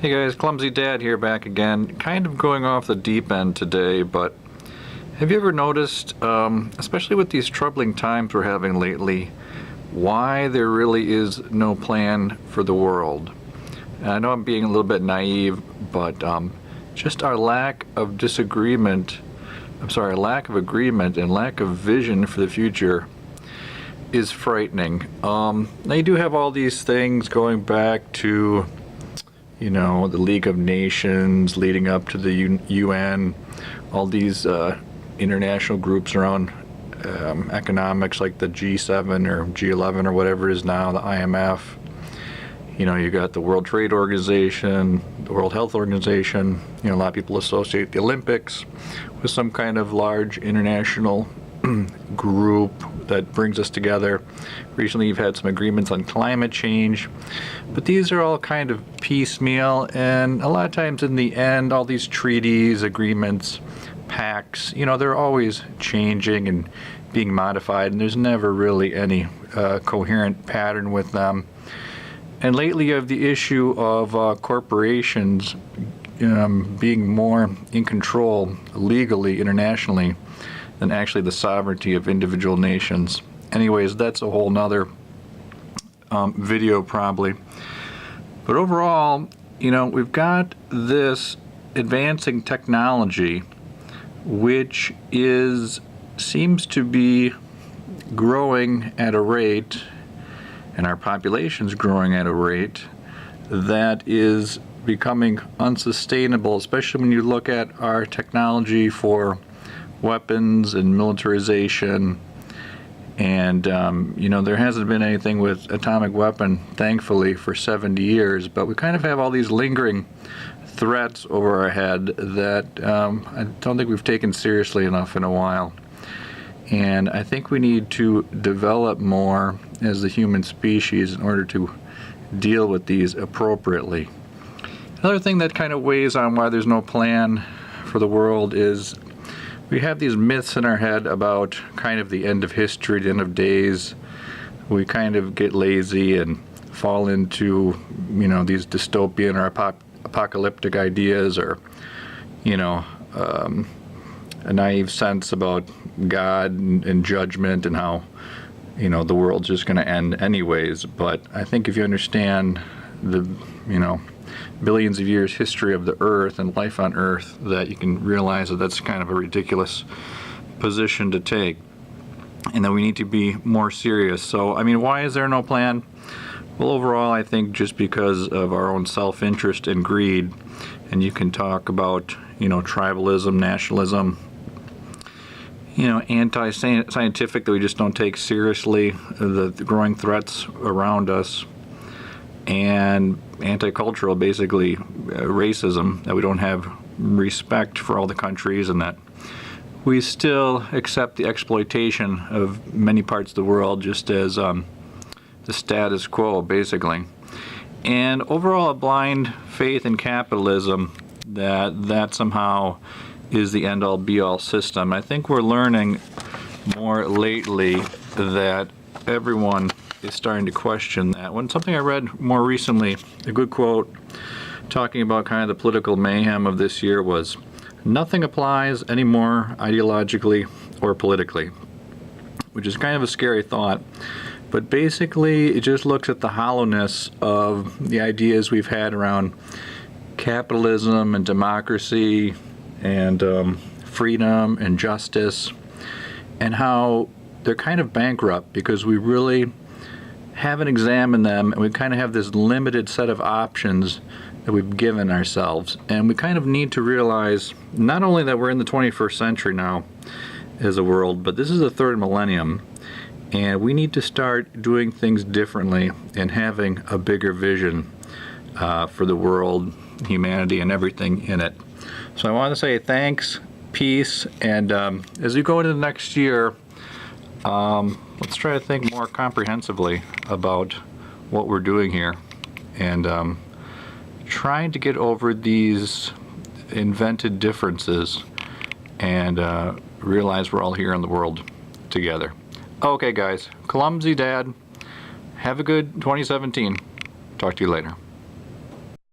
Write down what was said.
Hey guys, Clumsy Dad here back again. Kind of going off the deep end today, but have you ever noticed, especially with these troubling times we're having lately, why there really is no plan for the world? And I know I'm being a little bit naive, but just our lack of agreement and lack of vision for the future is frightening. Now you do have all these things going back to the League of Nations, leading up to the UN, all these international groups around economics like the G7 or G11 or whatever it is now, the IMF. You got the World Trade Organization, the World Health Organization. A lot of people associate the Olympics with some kind of large international group that brings us together. Recently you've had some agreements on climate change, but these are all kind of piecemeal, and a lot of times in the end all these treaties, agreements, pacts, they're always changing and being modified, and there's never really any coherent pattern with them. And lately you have the issue of corporations being more in control legally, internationally, than actually the sovereignty of individual nations. Anyways, that's a whole nother video probably. But overall, we've got this advancing technology which seems to be growing at a rate, and our population's growing at a rate that is becoming unsustainable, especially when you look at our technology for weapons and militarization. And there hasn't been anything with atomic weapon, thankfully, for 70 years, but we kind of have all these lingering threats over our head that I don't think we've taken seriously enough in a while. And I think we need to develop more as the human species in order to deal with these appropriately. Another thing that kind of weighs on why there's no plan for the world is we have these myths in our head about kind of the end of history, the end of days. We kind of get lazy and fall into, these dystopian or apocalyptic ideas, or, a naive sense about God and judgment and how, the world's just going to end anyways. But I think if you understand the, billions of years history of the earth and life on earth, that you can realize that that's kind of a ridiculous position to take, and that we need to be more serious. So why is there no plan? Well, overall I think just because of our own self-interest and greed. And you can talk about tribalism, nationalism, anti-scientific, that we just don't take seriously the growing threats around us, and anti-cultural, basically racism, that we don't have respect for all the countries, and that we still accept the exploitation of many parts of the world just as the status quo, basically. And overall a blind faith in capitalism, that somehow is the end-all be-all system. I think we're learning more lately that everyone is starting to question that. Something I read more recently, a good quote talking about kind of the political mayhem of this year was, "Nothing applies anymore ideologically or politically," which is kind of a scary thought. But basically it just looks at the hollowness of the ideas we've had around capitalism and democracy and freedom and justice, and how they're kind of bankrupt because we really haven't examined them, and we kind of have this limited set of options that we've given ourselves. And we kind of need to realize not only that we're in the 21st century now as a world, but this is the third millennium, and we need to start doing things differently and having a bigger vision for the world, humanity, and everything in it. So I want to say thanks, peace, and as we go into the next year, let's try to think more comprehensively about what we're doing here, and trying to get over these invented differences and realize we're all here in the world together. Okay guys, Clumsy Dad, have a good 2017. Talk to you later.